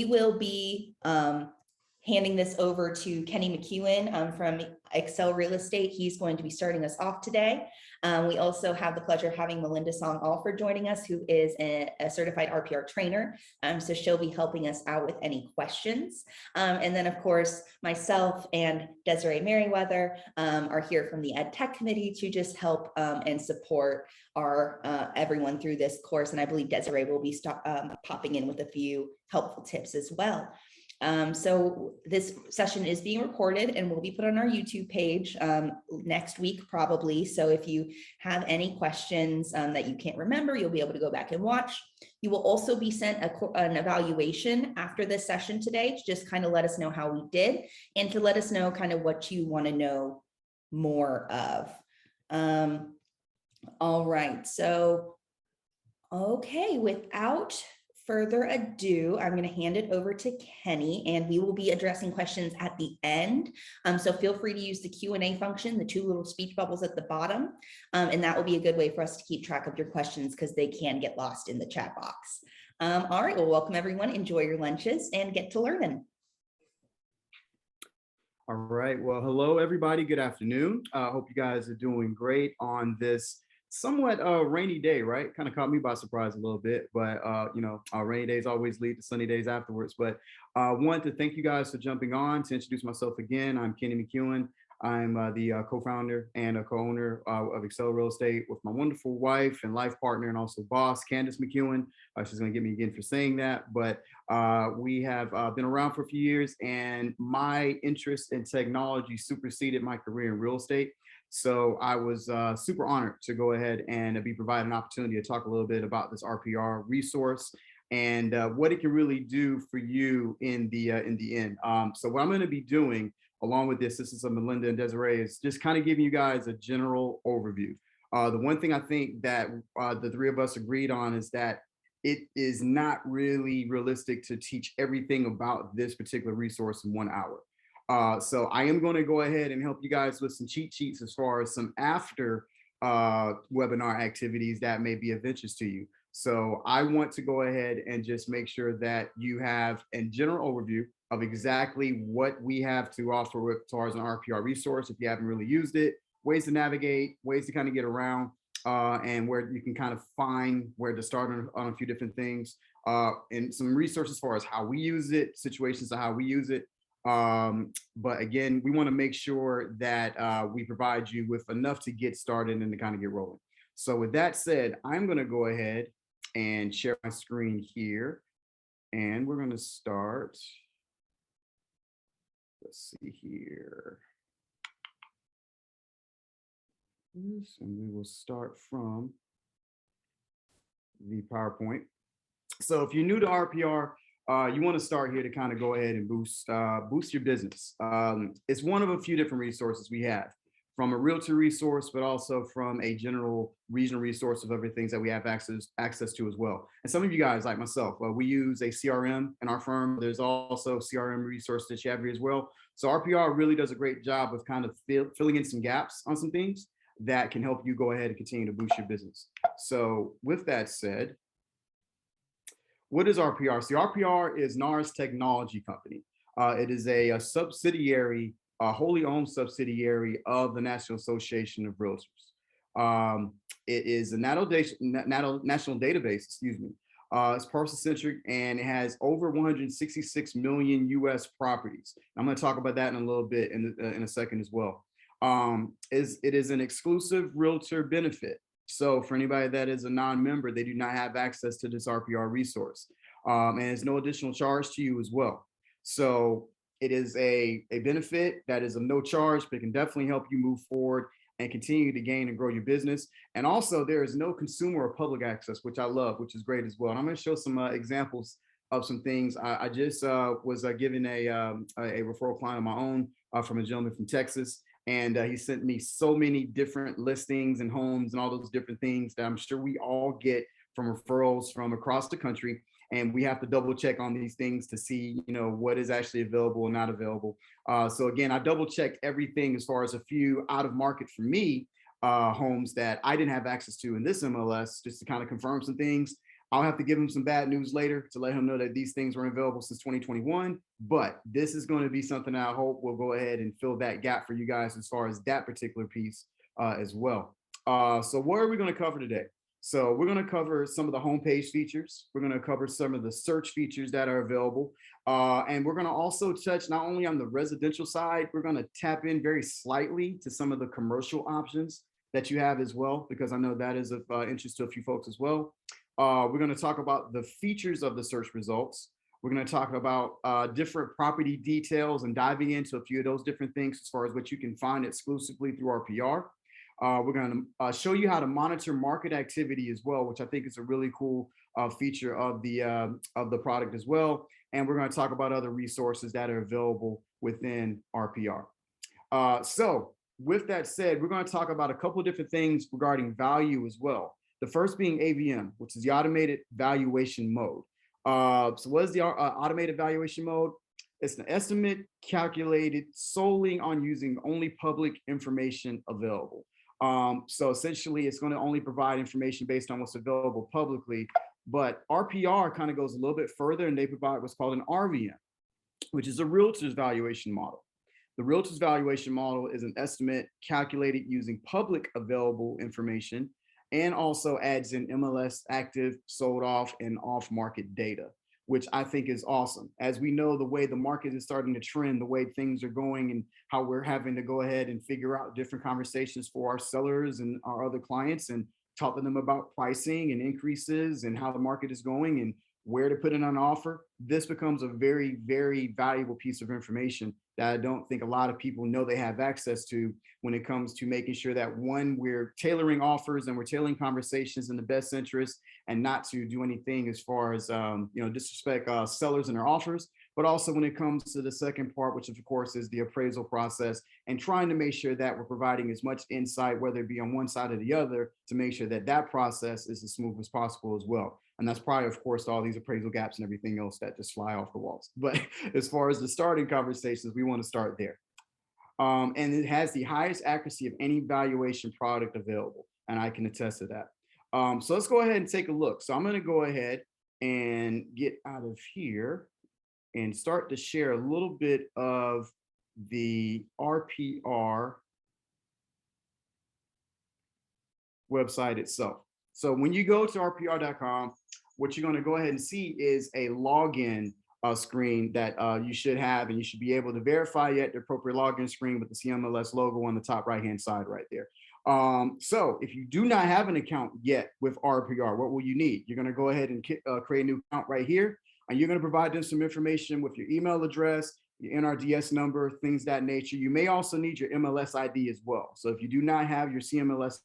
we will be handing this over to Kenny McEwen from Excel Real Estate. He's going to be starting us off today. We also have the pleasure of having Melinda Song Alford joining us, who is a certified RPR trainer. So she'll be helping us out with any questions. And then, of course, myself and Desiree Merriweather are here from the Ed Tech Committee to just help and support our everyone through this course. And I believe Desiree will be popping in with a few helpful tips as well. So this session is being recorded and will be put on our YouTube page next week, probably. So if you have any questions that you can't remember, you'll be able to go back and watch. You will also be sent an evaluation after this session today to just kind of let us know how we did and to let us know kind of what you want to know more of. All right, so, okay, without further ado, I'm going to hand it over to Kenny, and we will be addressing questions at the end. So feel free to use the Q&A function, the two little speech bubbles at the bottom, and that will be a good way for us to keep track of your questions because they can get lost in the chat box. All right, well, welcome everyone. Enjoy your lunches and get to learning. All right, well, hello everybody. Good afternoon. I hope you guys are doing great on this somewhat rainy day, right? Kind of caught me by surprise a little bit, but you know, rainy days always lead to sunny days afterwards. But I wanted to thank you guys for jumping on. To introduce myself again, I'm Kenny McEwen. I'm the co-founder and a co-owner of Excel Real Estate with my wonderful wife and life partner and also boss, Candace McEwen. She's going to get me again for saying that, but we have been around for a few years, and my interest in technology superseded my career in real estate. So I was super honored to go ahead and be provided an opportunity to talk a little bit about this RPR resource and what it can really do for you in the end. So what I'm going to be doing along with this is Melinda and Desiree, is just kind of giving you guys a general overview. The one thing I think that the three of us agreed on is that it is not really realistic to teach everything about this particular resource in 1 hour. So I am going to go ahead and help you guys with some cheat sheets as far as some after webinar activities that may be of interest to you. So I want to go ahead and just make sure that you have a general overview of exactly what we have to offer as far as an RPR resource. If you haven't really used it, ways to navigate, ways to kind of get around, and where you can kind of find where to start on a few different things, and some resources as far as how we use it, situations of how we use it. But again, we want to make sure that we provide you with enough to get started and to kind of get rolling. So with that said, I'm going to go ahead and share my screen here, and we're going to start. Let's see here. And we will start from the PowerPoint. So if you're new to RPR, you want to start here to kind of go ahead and boost your business. It's one of a few different resources we have, from a realtor resource, but also from a general regional resource of other things that we have access to as well. And some of you guys, like myself, we use a CRM in our firm. There's also CRM resource that you have here as well. So RPR really does a great job of kind of filling in some gaps on some things that can help you go ahead and continue to boost your business. So with that said, what is RPR? So RPR is NAR's technology company. It is a subsidiary, a wholly owned subsidiary of the National Association of Realtors. It is a national database, excuse me. It's parcel-centric, and it has over 166 million US properties. I'm going to talk about that in a little bit in a second as well. It is an exclusive realtor benefit. So for anybody that is a non-member, they do not have access to this RPR resource. And there's no additional charge to you as well. So it is a benefit that is of no charge, but it can definitely help you move forward and continue to gain and grow your business. And also there is no consumer or public access, which I love, which is great as well. And I'm going to show some examples of some things. I just was given a referral client of my own from a gentleman from Texas. And he sent me so many different listings and homes and all those different things that I'm sure we all get from referrals from across the country. And we have to double check on these things to see, you know, what is actually available and not available. So again, I double checked everything as far as a few out of market for me homes that I didn't have access to in this MLS, just to kind of confirm some things. I'll have to give him some bad news later to let him know that these things were available since 2021, but this is going to be something that I hope will go ahead and fill that gap for you guys as far as that particular piece as well. So what are we going to cover today? So we're going to cover some of the homepage features. We're going to cover some of the search features that are available. And we're going to also touch not only on the residential side, we're going to tap in very slightly to some of the commercial options that you have as well, because I know that is of interest to a few folks as well. We're going to talk about the features of the search results. We're going to talk about different property details and diving into a few of those different things as far as what you can find exclusively through RPR. We're going to show you how to monitor market activity as well, which I think is a really cool feature of the product as well. And we're going to talk about other resources that are available within RPR. So with that said, we're going to talk about a couple of different things regarding value as well. The first being AVM, which is the automated valuation mode. So what is the automated valuation mode? It's an estimate calculated solely on using only public information available. So essentially, it's going to only provide information based on what's available publicly. But RPR kind of goes a little bit further, and they provide what's called an RVM, which is a realtor's valuation model. The realtor's valuation model is an estimate calculated using public available information and also adds in MLS active, sold off, and off market data, which I think is awesome. As we know, the way the market is starting to trend, the way things are going, and how we're having to go ahead and figure out different conversations for our sellers and our other clients and talk to them about pricing and increases and how the market is going and where to put in an offer. This becomes a very, very valuable piece of information that I don't think a lot of people know they have access to when it comes to making sure that, one, we're tailoring offers and we're tailoring conversations in the best interest and not to do anything as far as disrespect sellers and their offers, but also when it comes to the second part, which of course is the appraisal process, and trying to make sure that we're providing as much insight, whether it be on one side or the other, to make sure that that process is as smooth as possible as well. And that's probably, of course, all these appraisal gaps and everything else that just fly off the walls. But as far as the starting conversations, we want to start there. And it has the highest accuracy of any valuation product available. And I can attest to that. So let's go ahead and take a look. So I'm going to go ahead and get out of here and start to share a little bit of the RPR website itself. So when you go to rpr.com, what you're going to go ahead and see is a login screen that you should have, and you should be able to verify yet the appropriate login screen with the CMLS logo on the top right-hand side right there. So if you do not have an account yet with RPR, what will you need? You're going to go ahead and create a new account right here, and you're going to provide them some information with your email address, your NRDS number, things of that nature. You may also need your MLS ID as well. So if you do not have your CMLS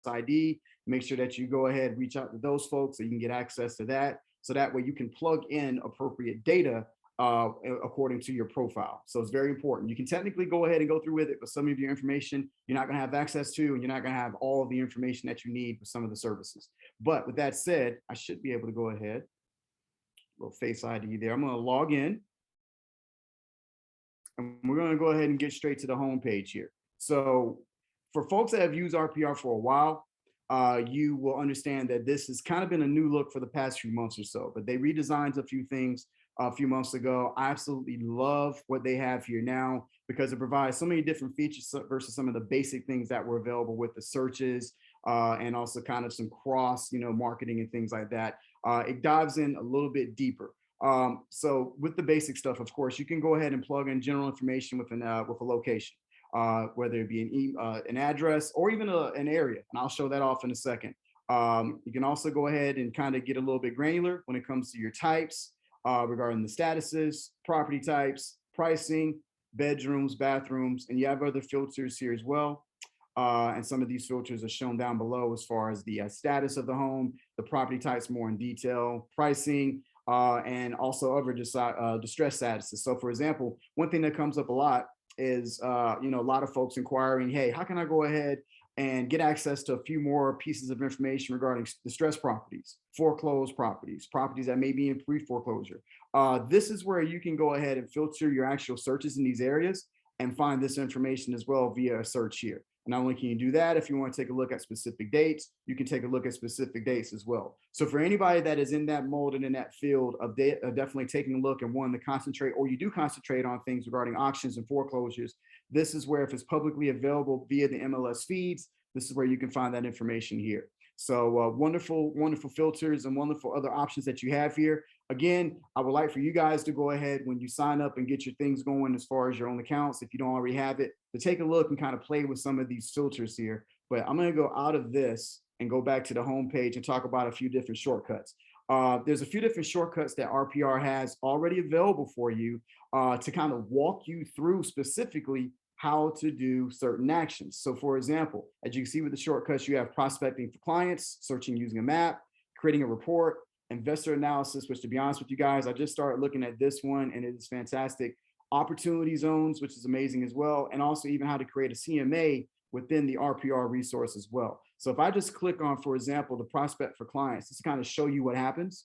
ID, make sure that you go ahead, reach out to those folks so you can get access to that. So that way you can plug in appropriate data according to your profile. So it's very important. You can technically go ahead and go through with it, but some of your information you're not going to have access to, and you're not going to have all of the information that you need for some of the services. But with that said, I should be able to go ahead, little face ID there. I'm going to log in, and we're going to go ahead and get straight to the home page here. So for folks that have used RPR for a while, you will understand that this has kind of been a new look for the past few months or so, but they redesigned a few things a few months ago. I absolutely love what they have here now because it provides so many different features versus some of the basic things that were available with the searches and also kind of some cross, marketing and things like that. It dives in a little bit deeper. So with the basic stuff, of course, you can go ahead and plug in general information with a location. Whether it be an address or even an area, and I'll show that off in a second. You can also go ahead and kind of get a little bit granular when it comes to your types regarding the statuses, property types, pricing, bedrooms, bathrooms, and you have other filters here as well. And some of these filters are shown down below as far as the status of the home, the property types more in detail, pricing, and also other distress statuses. So for example, one thing that comes up a lot is a lot of folks inquiring, hey, how can I go ahead and get access to a few more pieces of information regarding distressed properties, foreclosed properties, properties that may be in pre-foreclosure. This is where you can go ahead and filter your actual searches in these areas and find this information as well via a search here. And not only can you do that, if you want to take a look at specific dates, you can take a look at specific dates as well. So for anybody that is in that mold and in that field of definitely taking a look and wanting to concentrate, or you do concentrate on things regarding auctions and foreclosures, this is where, if it's publicly available via the MLS feeds, this is where you can find that information here. So wonderful, wonderful filters and wonderful other options that you have here. Again, I would like for you guys to go ahead when you sign up and get your things going as far as your own accounts, if you don't already have it, to take a look and kind of play with some of these filters here. But I'm going to go out of this and go back to the home page and talk about a few different shortcuts. There's a few different shortcuts that RPR has already available for you to kind of walk you through specifically how to do certain actions. So for example, as you can see with the shortcuts, you have prospecting for clients, searching using a map, creating a report, investor analysis, which, to be honest with you guys, I just started looking at this one and it is fantastic. Opportunity zones, which is amazing as well. And also even how to create a CMA within the RPR resource as well. So if I just click on, for example, the prospect for clients, just to kind of show you what happens,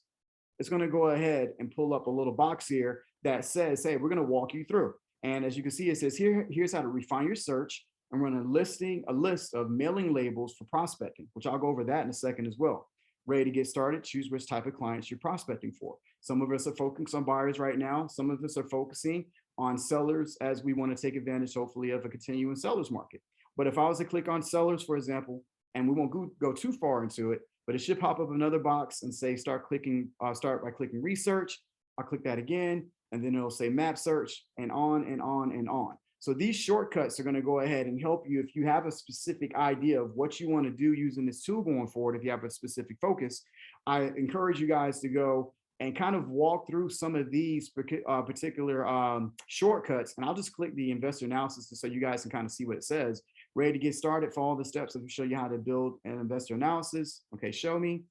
it's going to go ahead and pull up a little box here that says, hey, we're going to walk you through. And as you can see, it says here's how to refine your search and run a list of mailing labels for prospecting, which I'll go over that in a second as well. Ready to get started, choose which type of clients you're prospecting for. Some of us are focused on buyers right now. Some of us are focusing on sellers as we want to take advantage, hopefully, of a continuing seller's market. But if I was to click on sellers, for example, and we won't go too far into it, but it should pop up another box and say start by clicking research. I'll click that again, and then it'll say map search, and on and on and on. So these shortcuts are going to go ahead and help you if you have a specific idea of what you want to do using this tool going forward. If you have a specific focus, I encourage you guys to go and kind of walk through some of these particular shortcuts. And I'll just click the investor analysis so you guys can kind of see what it says. Ready to get started for all the steps that will show you how to build an investor analysis. Okay, show me.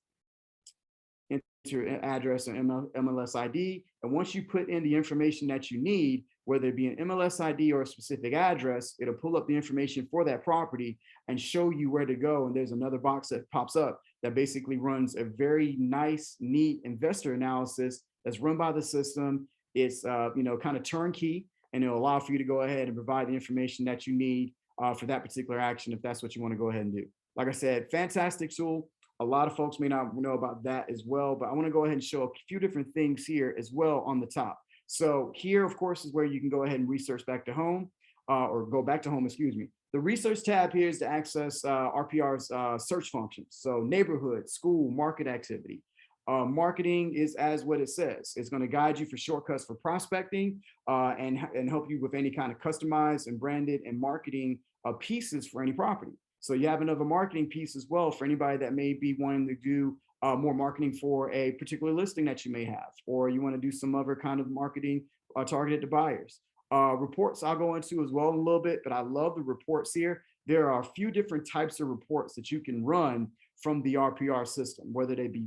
Enter your address and MLS ID. And once you put in the information that you need, whether it be an MLS ID or a specific address, it'll pull up the information for that property and show you where to go. And there's another box that pops up that basically runs a very nice, neat investor analysis that's run by the system. It's kind of turnkey, and it'll allow for you to go ahead and provide the information that you need for that particular action, if that's what you want to go ahead and do. Like I said, fantastic tool. A lot of folks may not know about that as well, but I want to go ahead and show a few different things here as well on the top. So here, of course, is where you can go ahead and research back to home, or go back to home, excuse me. The research tab here is to access RPR's search functions. So neighborhood, school, market activity. Marketing is as what it says. It's going to guide you for shortcuts for prospecting and help you with any kind of customized and branded and marketing pieces for any property. So you have another marketing piece as well for anybody that may be wanting to do more marketing for a particular listing that you may have, or you want to do some other kind of marketing targeted to buyers. Reports I'll go into as well in a little bit, but I love the reports here. There are a few different types of reports that you can run from the RPR system, whether they be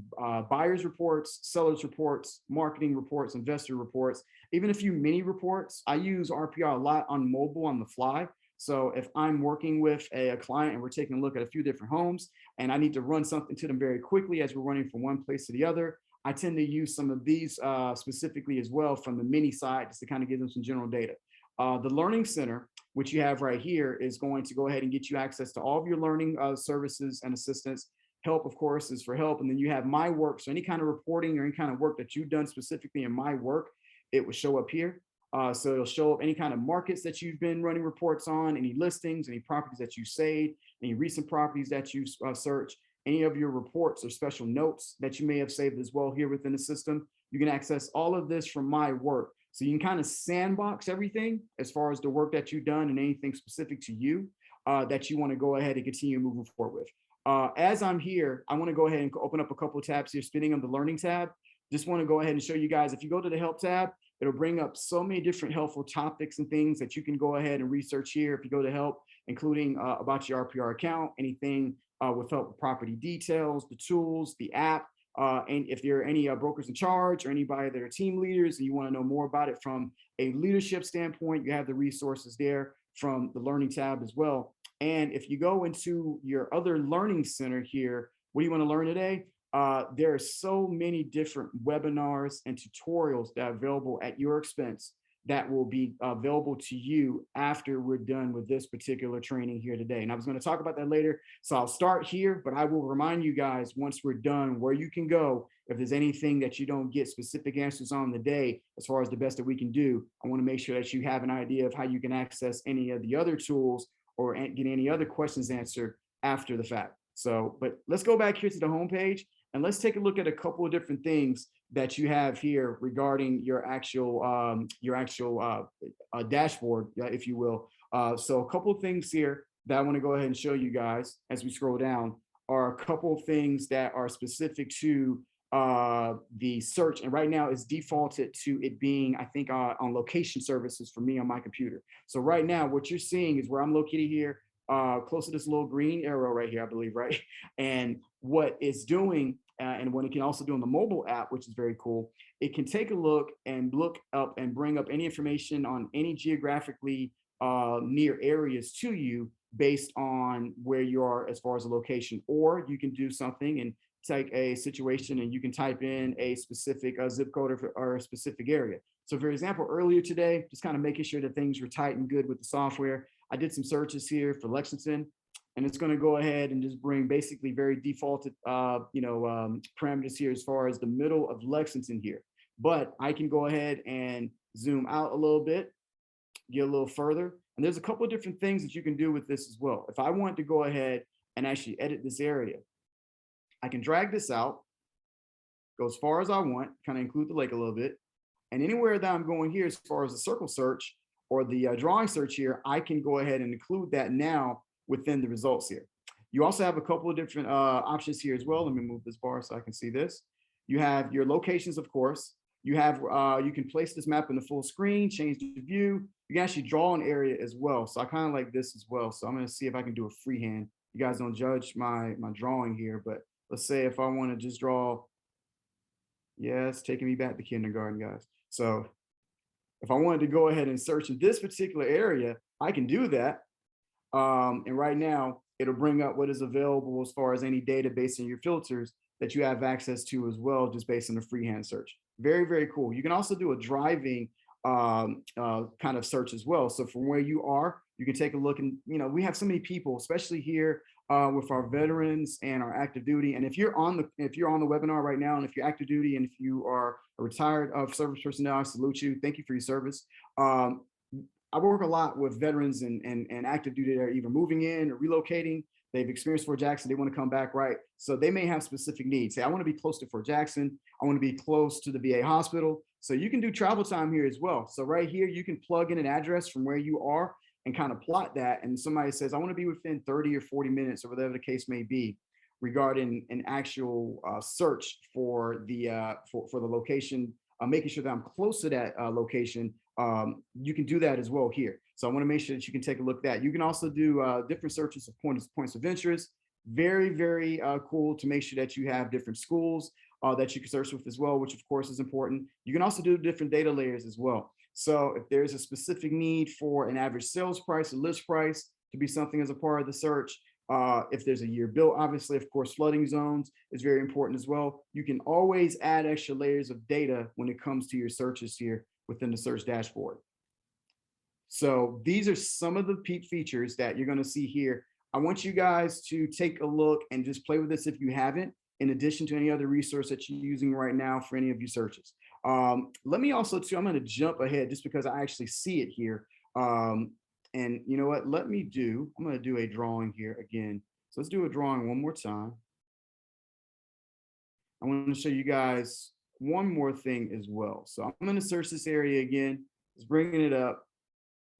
buyers reports, sellers reports, marketing reports, investor reports, even a few mini reports. I use RPR a lot on mobile on the fly. So if I'm working with a client and we're taking a look at a few different homes and I need to run something to them very quickly as we're running from one place to the other, I tend to use some of these specifically as well from the mini side, just to kind of give them some general data. The Learning Center, which you have right here, is going to go ahead and get you access to all of your learning services and assistance. Help, of course, is for help. And then you have My Work. So any kind of reporting or any kind of work that you've done specifically in My Work, it will show up here. So it'll show up any kind of markets that you've been running reports on, any listings, any properties that you saved, any recent properties that you've searched, any of your reports or special notes that you may have saved as well here within the system. You can access all of this from My Work. So you can kind of sandbox everything as far as the work that you've done and anything specific to you that you want to go ahead and continue moving forward with. As I'm here, I want to go ahead and open up a couple of tabs here, spinning on the Learning tab. Just want to go ahead and show you guys, if you go to the Help tab, it'll bring up so many different helpful topics and things that you can go ahead and research here. If you go to Help, including about your RPR account, anything with help with property details, the tools, the app, and if there are any brokers in charge or anybody that are team leaders and you want to know more about it from a leadership standpoint, you have the resources there from the Learning tab as well. And if you go into your other Learning Center here, what do you want to learn today? There are so many different webinars and tutorials that are available at your expense that will be available to you after we're done with this particular training here today. And I was going to talk about that later. So I'll start here, but I will remind you guys once we're done where you can go. If there's anything that you don't get specific answers on the day, as far as the best that we can do, I want to make sure that you have an idea of how you can access any of the other tools or get any other questions answered after the fact. So, but let's go back here to the homepage and let's take a look at a couple of different things that you have here regarding your actual dashboard, if you will. So a couple of things here that I want to go ahead and show you guys as we scroll down are a couple of things that are specific to the search. And right now it's defaulted to it being, I think, on location services for me on my computer. So right now what you're seeing is where I'm located here, close to this little green arrow right here, I believe, right? And what it's doing, and what it can also do on the mobile app, which is very cool, it can take a look and look up and bring up any information on any geographically near areas to you based on where you are as far as a location. Or you can do something and take a situation and you can type in a specific zip code or a specific area. So for example, earlier today, just kind of making sure that things were tight and good with the software, I did some searches here for Lexington, and it's going to go ahead and just bring basically very defaulted, parameters here as far as the middle of Lexington here. But I can go ahead and zoom out a little bit, get a little further. And there's a couple of different things that you can do with this as well. If I want to go ahead and actually edit this area, I can drag this out, go as far as I want, kind of include the lake a little bit. And anywhere that I'm going here, as far as the circle search or the drawing search here, I can go ahead and include that now within the results here. You also have a couple of different options here as well. Let me move this bar so I can see this. You have your locations, of course. You have, you can place this map in the full screen, change the view. You can actually draw an area as well. So I kind of like this as well. So I'm going to see if I can do a freehand. You guys don't judge my drawing here, but let's say if I want to just draw, yeah, it's taking me back to kindergarten, guys. So if I wanted to go ahead and search in this particular area, I can do that. And right now, it'll bring up what is available as far as any database in your filters that you have access to as well, just based on a freehand search. Very, very cool. You can also do a driving kind of search as well. So from where you are, you can take a look, and we have so many people, especially here with our veterans and our active duty. And if you're on the webinar right now, and if you're active duty, and if you are a retired service personnel, I salute you. Thank you for your service. I work a lot with veterans and active duty that are either moving in or relocating. They've experienced Fort Jackson. They want to come back, right? So they may have specific needs. Say, I want to be close to Fort Jackson. I want to be close to the VA hospital. So you can do travel time here as well. So right here, you can plug in an address from where you are and kind of plot that. And somebody says, I want to be within 30 or 40 minutes or whatever the case may be regarding an actual search for the location, making sure that I'm close to that location. You can do that as well here. So I want to make sure that you can take a look at that. You can also do different searches of points of interest. Very, very cool to make sure that you have different schools that you can search with as well, which of course is important. You can also do different data layers as well. So if there's a specific need for an average sales price, a list price to be something as a part of the search, if there's a year built, obviously, of course, flooding zones is very important as well. You can always add extra layers of data when it comes to your searches here within the search dashboard. So these are some of the features that you're going to see here. I want you guys to take a look and just play with this if you haven't, in addition to any other resource that you're using right now for any of your searches. Let me also, too, I'm going to jump ahead just because I actually see it here. And you know what, I'm going to do a drawing here again. So let's do a drawing one more time. I want to show you guys one more thing as well. So I'm going to search this area again, just bringing it up.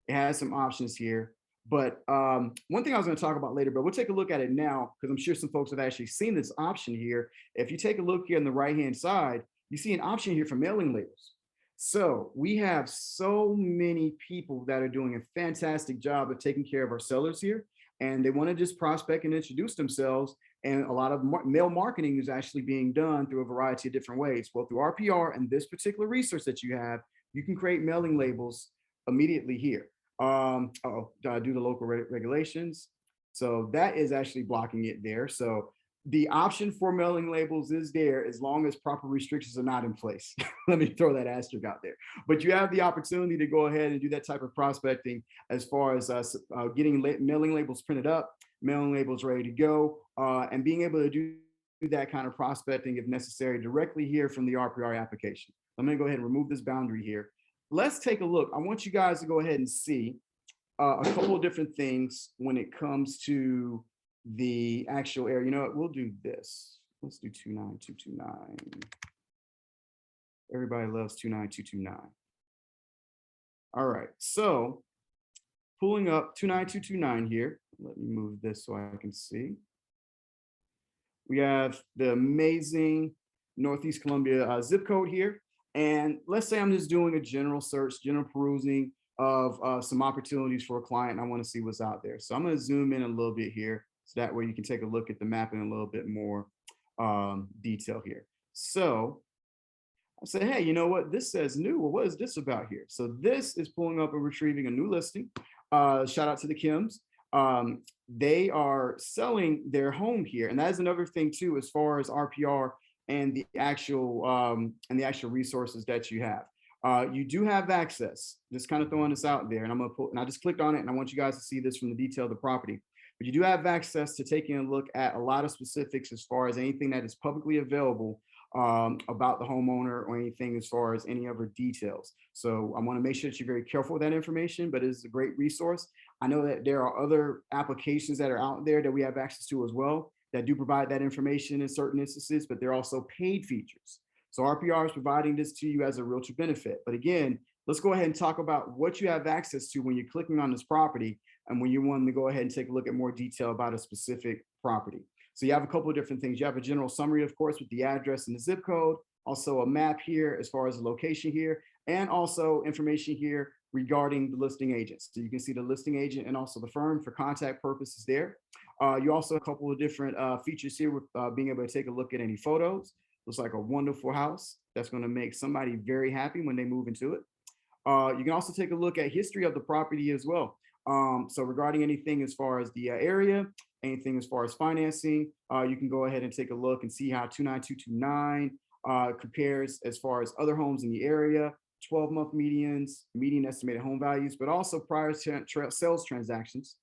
It has some options here, but one thing I was going to talk about later, but we'll take a look at it now because I'm sure some folks have actually seen this option here. If you take a look here on the right-hand side, you see an option here for mailing labels. So we have so many people that are doing a fantastic job of taking care of our sellers here, and they want to just prospect and introduce themselves. And a lot of mail marketing is actually being done through a variety of different ways. Well, through RPR and this particular resource that you have, you can create mailing labels immediately here. Do the local regulations. So that is actually blocking it there. So The option for mailing labels is there as long as proper restrictions are not in place. Let me throw that asterisk out there. But you have the opportunity to go ahead and do that type of prospecting as far as getting mailing labels printed up, mailing labels ready to go, and being able to do that kind of prospecting if necessary directly here from the RPR application. I'm going to go ahead and remove this boundary here. Let's take a look. I want you guys to go ahead and see a couple of different things when it comes to the actual area. You know what? We'll do this. Let's do 29229. Everybody loves 29229. All right. So pulling up 29229 here. Let me move this so I can see. We have the amazing Northeast Columbia zip code here. And let's say I'm just doing a general search, general perusing of some opportunities for a client. And I want to see what's out there. So I'm going to zoom in a little bit here. So that way you can take a look at the map in a little bit more detail here. So I say, hey, you know what? This says new. Well, what is this about here? So this is pulling up and retrieving a new listing. Shout out to the Kims. They are selling their home here. And that is another thing too, as far as RPR and the actual resources that you have. You do have access, just kind of throwing this out there. And I'm going to put, and I just clicked on it and I want you guys to see this from the detail of the property. But you do have access to taking a look at a lot of specifics as far as anything that is publicly available about the homeowner or anything as far as any other details. So I want to make sure that you're very careful with that information, but it's a great resource. I know that there are other applications that are out there that we have access to as well that do provide that information in certain instances, but they're also paid features. So RPR is providing this to you as a realtor benefit. But again, let's go ahead and talk about what you have access to when you're clicking on this property and when you want to go ahead and take a look at more detail about a specific property. So you have a couple of different things. You have a general summary, of course, with the address and the zip code, also a map here as far as the location here, and also information here regarding the listing agents. So you can see the listing agent and also the firm for contact purposes there. You also have a couple of different features here with being able to take a look at any photos. Looks like a wonderful house that's going to make somebody very happy when they move into it. You can also take a look at history of the property as well. So regarding anything as far as the area, anything as far as financing, you can go ahead and take a look and see how 29229 compares as far as other homes in the area, 12-month medians, median estimated home values, but also prior sales transactions,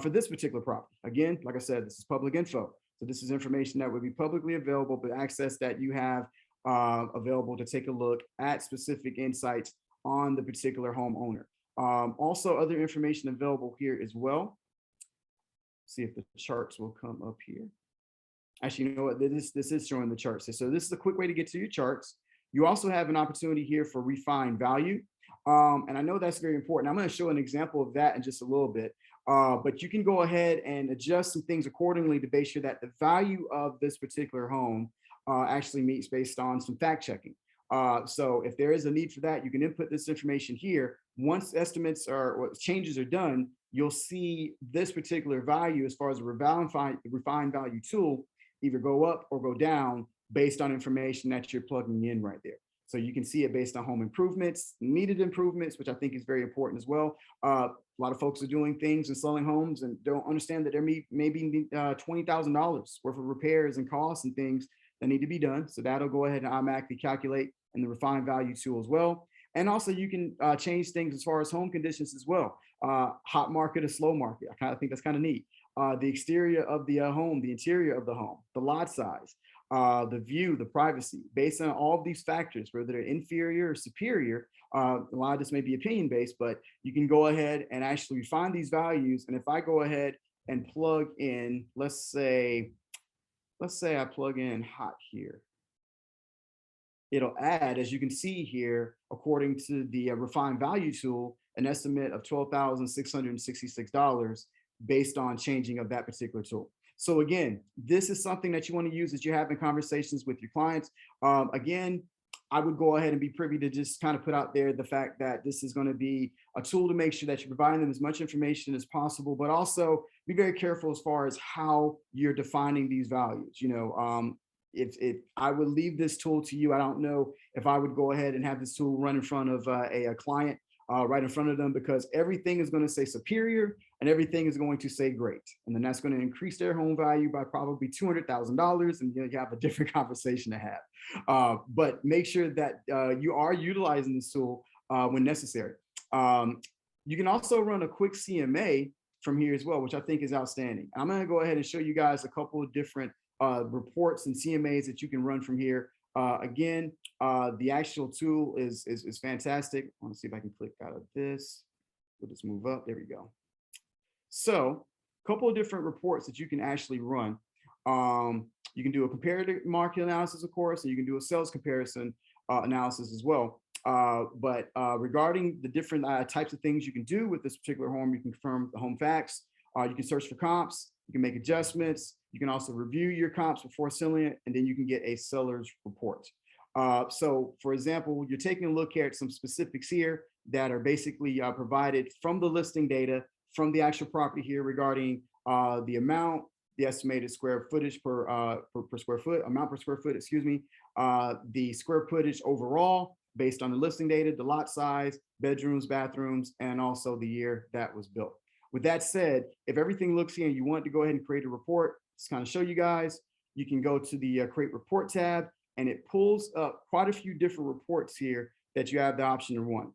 for this particular property. Again, like I said, this is public info. So this is information that would be publicly available, but access that you have available to take a look at specific insights on the particular homeowner. Also, other information available here as well. See if the charts will come up here. Actually, you know what? This is showing the charts. So this is a quick way to get to your charts. You also have an opportunity here for refined value. And I know that's very important. I'm going to show an example of that in just a little bit. But you can go ahead and adjust some things accordingly to make sure that the value of this particular home actually meets based on some fact checking. So if there is a need for that, you can input this information here. Once estimates or changes are done, you'll see this particular value as far as the refined value tool either go up or go down based on information that you're plugging in right there. So you can see it based on home improvements, needed improvements, which I think is very important as well. A lot of folks are doing things and selling homes and don't understand that there may be $20,000 worth of repairs and costs and things that need to be done. So that'll go ahead and automatically calculate in the refined value tool as well. And also you can change things as far as home conditions as well. Hot market or slow market. I kind of think that's kind of neat. The exterior of the home, the interior of the home, the lot size, the view, the privacy, based on all of these factors, whether they're inferior or superior. A lot of this may be opinion based, but you can go ahead and actually find these values. And if I go ahead and plug in, let's say I plug in hot here, it'll add, as you can see here, according to the refined value tool, an estimate of $12,666 based on changing of that particular tool. So again, this is something that you want to use as you're having conversations with your clients. Again, I would go ahead and be privy to just kind of put out there the fact that this is going to be a tool to make sure that you're providing them as much information as possible, but also be very careful as far as how you're defining these values. You know, if I would leave this tool to you, I don't know if I would go ahead and have this tool run in front of a client right in front of them, because everything is going to say superior and everything is going to say great. And then that's going to increase their home value by probably $200,000. And you have a different conversation to have. But make sure that you are utilizing this tool when necessary. You can also run a quick CMA from here as well, which I think is outstanding. I'm going to go ahead and show you guys a couple of different reports and CMAs that you can run from here. Again, the actual tool is fantastic. I want to see if I can click out of this. We'll just move up. There we go. So a couple of different reports that you can actually run. You can do a comparative market analysis, of course, and you can do a sales comparison analysis as well. But regarding the different types of things you can do with this particular home, you can confirm the home facts. You can search for comps. You can make adjustments. You can also review your comps before selling it, and then you can get a seller's report. So, for example, you're taking a look at some specifics here that are basically provided from the listing data from the actual property here regarding the amount, the estimated square footage per square foot, amount per square foot, excuse me, the square footage overall based on the listing data, the lot size, bedrooms, bathrooms, and also the year that was built. With that said, if everything looks here and you want to go ahead and create a report, just kind of show you guys, you can go to the create report tab, and it pulls up quite a few different reports here that you have the option to run.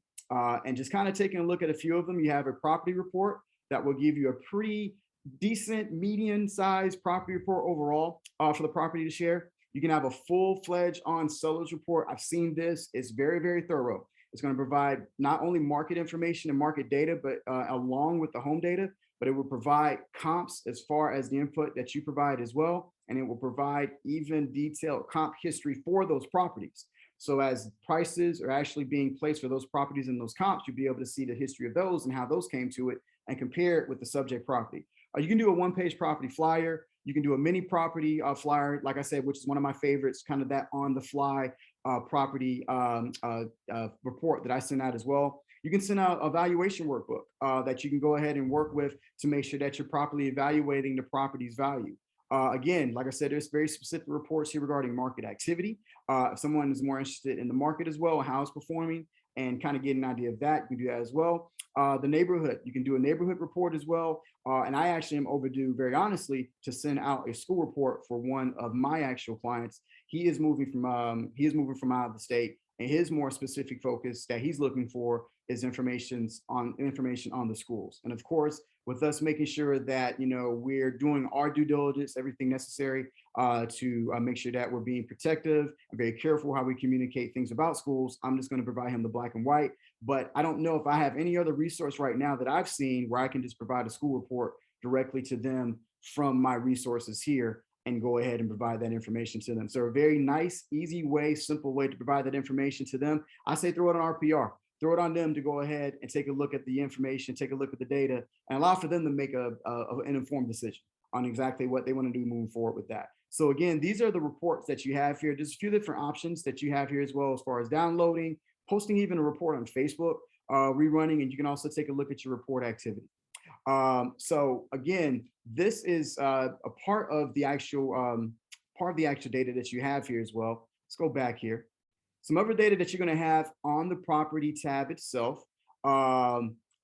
And just kind of taking a look at a few of them, you have a property report that will give you a pretty decent median size property report overall for the property to share. You can have a full-fledged on seller's report. I've seen this. It's very, very thorough. It's going to provide not only market information and market data, but along with the home data, but it will provide comps as far as the input that you provide as well. And it will provide even detailed comp history for those properties. So as prices are actually being placed for those properties and those comps, you'll be able to see the history of those and how those came to it and compare it with the subject property. You can do a one-page property flyer. You can do a mini property flyer, like I said, which is one of my favorites, kind of that on-the-fly property report that I send out as well. You can send out a valuation workbook that you can go ahead and work with to make sure that you're properly evaluating the property's value. Again, like I said, there's very specific reports here regarding market activity. If someone is more interested in the market as well, how it's performing, and kind of get an idea of that, you can do that as well. The neighborhood, you can do a neighborhood report as well. And I actually am overdue, very honestly, to send out a school report for one of my actual clients. He is moving from out of the state, and his more specific focus that he's looking for is information on the schools. And of course, with us making sure that we're doing our due diligence, everything necessary to make sure that we're being protective and very careful how we communicate things about schools, I'm just going to provide him the black and white. But I don't know if I have any other resource right now that I've seen where I can just provide a school report directly to them from my resources here and go ahead and provide that information to them. So a very nice, easy way, simple way to provide that information to them. I say throw it on RPR. Throw it on them to go ahead and take a look at the information, take a look at the data, and allow for them to make an informed decision on exactly what they want to do moving forward with that. So again, these are the reports that you have here. There's a few different options that you have here as well, as far as downloading, posting even a report on Facebook, rerunning, and you can also take a look at your report activity. So again, this is a part of the actual data that you have here as well. Let's go back here. Some other data that you're going to have on the property tab itself.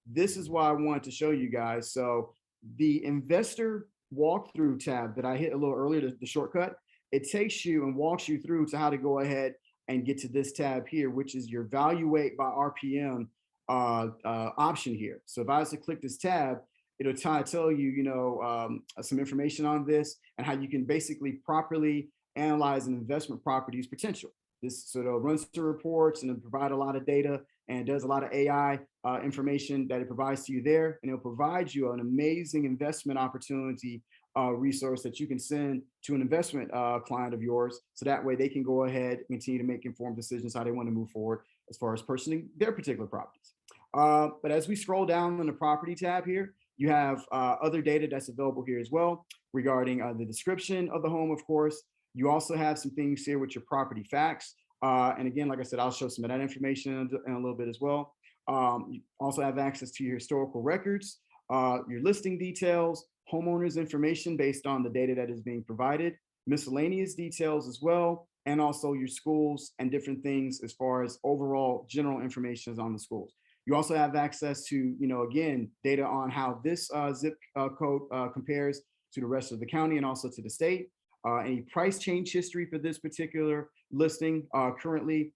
This is why I wanted to show you guys. So the investor walkthrough tab that I hit a little earlier, the shortcut, it takes you and walks you through to how to go ahead and get to this tab here, which is your Valuate by RPM option here. So if I was to click this tab, it'll tell you, some information on this and how you can basically properly analyze an investment property's potential. This sort of runs through reports and it provide a lot of data and does a lot of AI information that it provides to you there. And it'll provide you an amazing investment opportunity resource that you can send to an investment client of yours. So that way they can go ahead and continue to make informed decisions how they want to move forward as far as purchasing their particular properties. But as we scroll down on the property tab here, you have other data that's available here as well regarding the description of the home, of course. You also have some things here with your property facts. And again, like I said, I'll show some of that information in a little bit as well. You also have access to your historical records, your listing details, homeowners information based on the data that is being provided, miscellaneous details as well, and also your schools and different things as far as overall general information on the schools. You also have access to, again, data on how this zip code compares to the rest of the county and also to the state. Any price change history for this particular listing, currently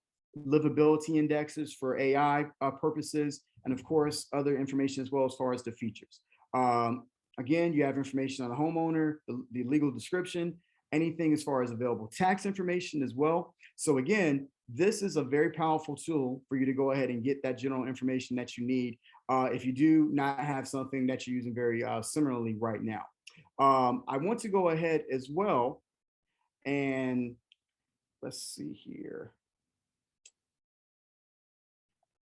livability indexes for AI purposes, and of course, other information as well as far as the features. Again, you have information on the homeowner, the legal description, anything as far as available tax information as well. So again, this is a very powerful tool for you to go ahead and get that general information that you need if you do not have something that you're using very similarly right now. I want to go ahead as well and let's see here.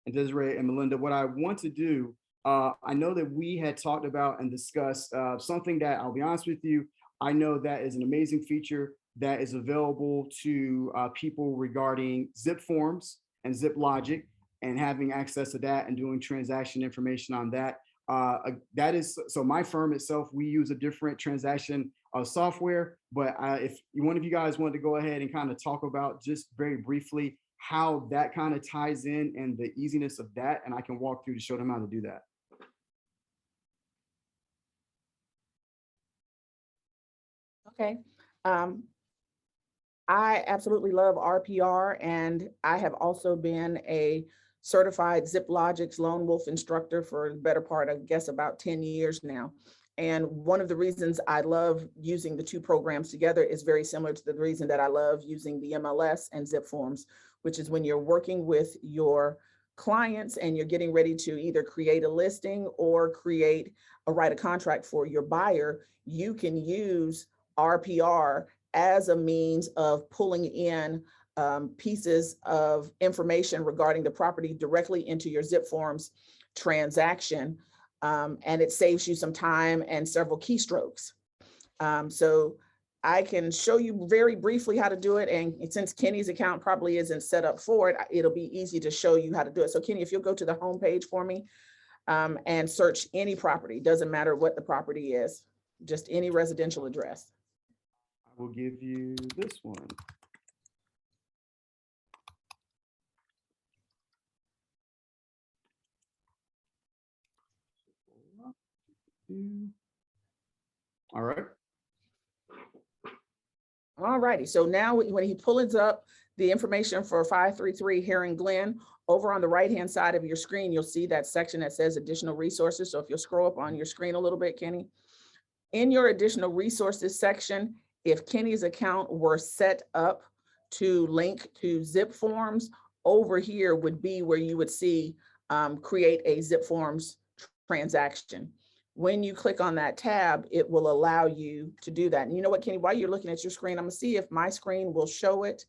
And Desiree and Melinda, what I want to do, I know that we had talked about and discussed something that I'll be honest with you, I know that is an amazing feature that is available to people regarding zip forms and zip logic and having access to that and doing transaction information on that. That is, so my firm itself, we use a different transaction software, but if one of you guys wanted to go ahead and kind of talk about just very briefly how that kind of ties in and the easiness of that, and I can walk through to show them how to do that. Okay. I absolutely love RPR, and I have also been a certified ZipLogix Lone Wolf instructor for the better part, I guess, about 10 years now. And one of the reasons I love using the two programs together is very similar to the reason that I love using the MLS and Zip Forms, which is when you're working with your clients and you're getting ready to either create a listing or write a contract for your buyer, you can use RPR as a means of pulling in pieces of information regarding the property directly into your Zip Forms transaction. And it saves you some time and several keystrokes. So I can show you very briefly how to do it. And since Kenny's account probably isn't set up for it, it'll be easy to show you how to do it. So Kenny, if you'll go to the home page for me and search any property, doesn't matter what the property is, just any residential address. I will give you this one. All right. All righty. So now when he pulls up the information for 533 Heron Glen, over on the right-hand side of your screen, you'll see that section that says additional resources. So if you'll scroll up on your screen a little bit, Kenny, in your additional resources section, if Kenny's account were set up to link to Zip Forms, over here would be where you would see create a Zip Forms transaction. When you click on that tab, it will allow you to do that. And you know what, Kenny, while you're looking at your screen, I'm gonna see if my screen will show it.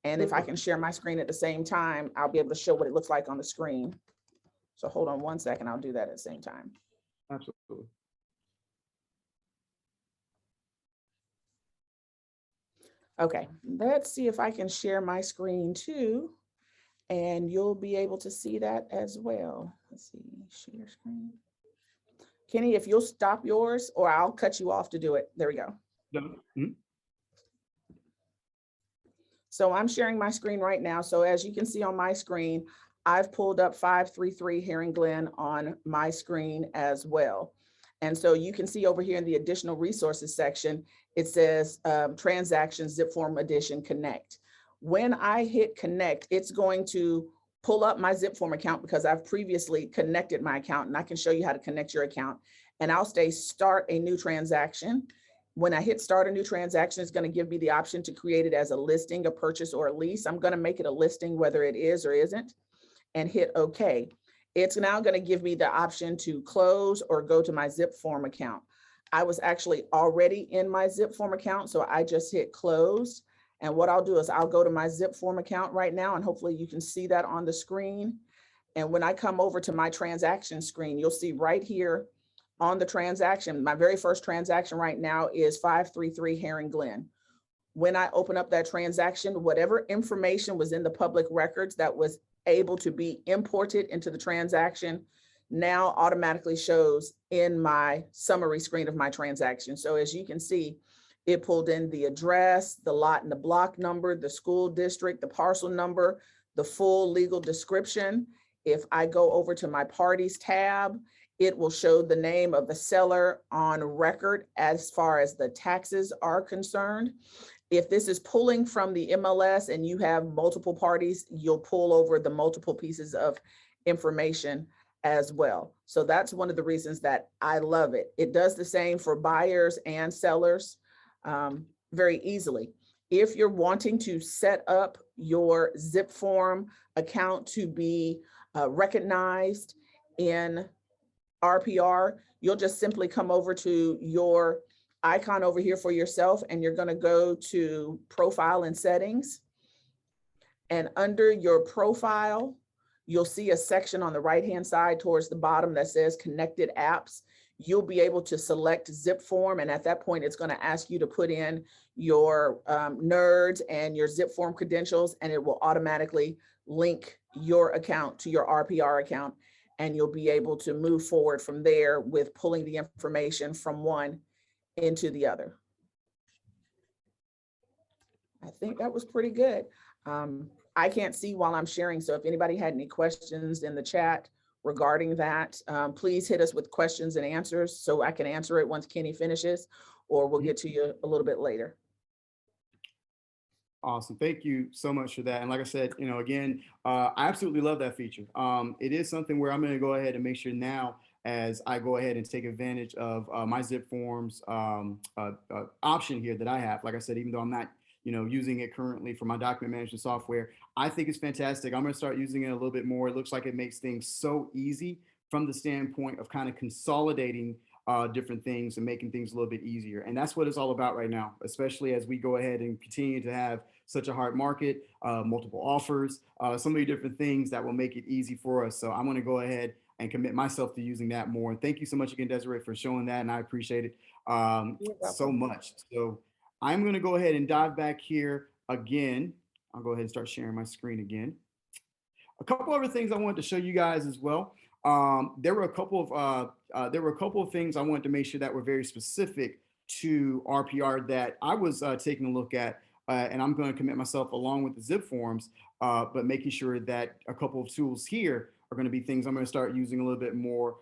And if I can share my screen at the same time, I'll be able to show what it looks like on the screen. So hold on one second, I'll do that at the same time. Absolutely. Okay, let's see if I can share my screen too. And you'll be able to see that as well. Let's see, share screen. Kenny, if you'll stop yours, or I'll cut you off to do it. There we go. Mm-hmm. So I'm sharing my screen right now. So as you can see on my screen, I've pulled up 533 Heron Glen on my screen as well. And so you can see over here in the additional resources section, it says Transactions Zip Form Edition Connect. When I hit connect, it's going to pull up my Zip Form account because I've previously connected my account, and I can show you how to connect your account. And I'll say start a new transaction. When I hit start a new transaction, it's going to give me the option to create it as a listing, a purchase, or a lease. I'm going to make it a listing, whether it is or isn't, and hit OK. It's now going to give me the option to close or go to my Zip Form account. I was actually already in my Zip Form account, so I just hit close. And what I'll do is I'll go to my Zip Form account right now, and hopefully you can see that on the screen. And when I come over to my transaction screen, you'll see right here on the transaction, my very first transaction right now is 533 Heron Glen. When I open up that transaction, whatever information was in the public records that was able to be imported into the transaction now automatically shows in my summary screen of my transaction. So as you can see, it pulled in the address, the lot and the block number, the school district, the parcel number, the full legal description. If I go over to my parties tab, it will show the name of the seller on record as far as the taxes are concerned. If this is pulling from the MLS and you have multiple parties, you'll pull over the multiple pieces of information as well. So that's one of the reasons that I love it. It does the same for buyers and sellers very easily. If you're wanting to set up your zip form account to be recognized in RPR, you'll just simply come over to your icon over here for yourself, and you're going to go to profile and settings. And under your profile, you'll see a section on the right-hand side towards the bottom that says connected apps. You'll be able to select zip form. And at that point, it's going to ask you to put in your NERDs and your zip form credentials, and it will automatically link your account to your RPR account. And you'll be able to move forward from there with pulling the information from one into the other. I think that was pretty good. I can't see while I'm sharing, so if anybody had any questions in the chat regarding that, please hit us with questions and answers so I can answer it once Kenny finishes, or we'll get to you a little bit later. Awesome. Thank you so much for that. And like I said, again, I absolutely love that feature. It is something where I'm going to go ahead and make sure now, as I go ahead and take advantage of my zip forms option here that I have. Like I said, even though I'm not using it currently for my document management software, I think it's fantastic. I'm going to start using it a little bit more. It looks like it makes things so easy from the standpoint of kind of consolidating different things and making things a little bit easier. And that's what it's all about right now, especially as we go ahead and continue to have such a hard market, multiple offers, so many different things that will make it easy for us. So I'm going to go ahead and commit myself to using that more. And thank you so much again, Desiree, for showing that. And I appreciate it so much. So I'm going to go ahead and dive back here again. I'll go ahead and start sharing my screen again. A couple other things I wanted to show you guys as well. There were a couple of things I wanted to make sure that were very specific to RPR that I was taking a look at, and I'm going to commit myself along with the zip forms, but making sure that a couple of tools here are going to be things I'm going to start using a little bit more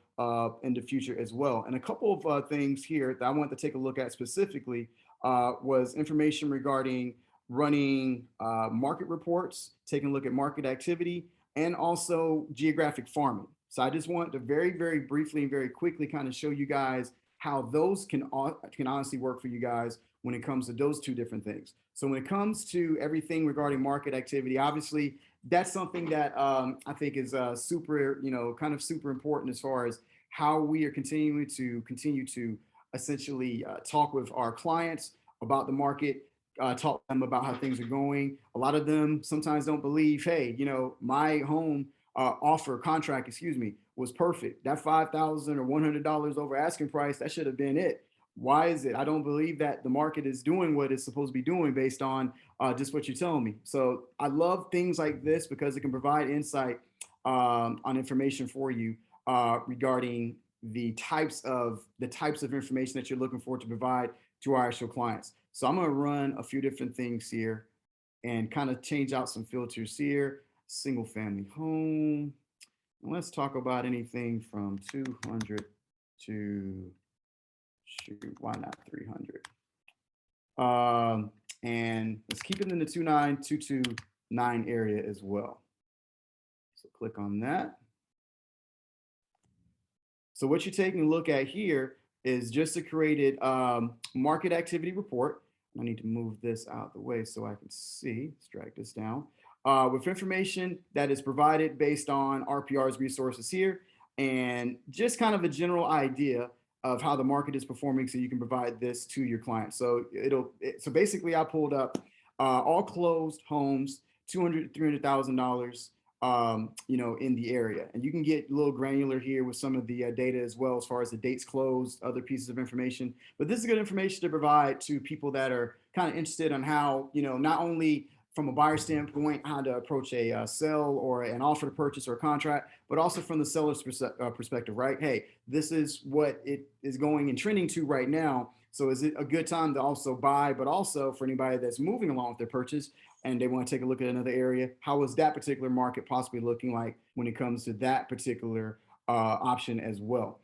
in the future as well. And a couple of things here that I want to take a look at specifically was information regarding running market reports, taking a look at market activity, and also geographic farming. So I just want to very, very briefly and very quickly kind of show you guys how those can honestly work for you guys when it comes to those two different things. So when it comes to everything regarding market activity, obviously that's something that I think is super, kind of super important as far as how we are continue to essentially talk with our clients about the market, talk to them about how things are going. A lot of them sometimes don't believe, hey, my home contract, was perfect. That $5,000 or $100 over asking price, that should have been it. Why is it? I don't believe that the market is doing what it's supposed to be doing based on just what you're telling me. So I love things like this because it can provide insight on information for you regarding the types of information that you're looking for to provide to our actual clients. So I'm going to run a few different things here and kind of change out some filters here. Single family home. And let's talk about anything from 200 to, shoot, why not 300? And let's keep it in the 29229 area as well. So click on that. So what you're taking a look at here is just a created market activity report. I need to move this out of the way so I can see. Let's drag this down. With information that is provided based on RPR's resources here, and just kind of a general idea of how the market is performing so you can provide this to your clients. So so basically I pulled up all closed homes, $200,000 to $300,000 in the area. And you can get a little granular here with some of the data as well, as far as the dates closed, other pieces of information. But this is good information to provide to people that are kind of interested on how, not only from a buyer standpoint, how to approach a sell or an offer to purchase or a contract, but also from the seller's perspective, right? Hey, this is what it is going and trending to right now. So is it a good time to also buy, but also for anybody that's moving along with their purchase, and they want to take a look at another area, how is that particular market possibly looking like when it comes to that particular option as well.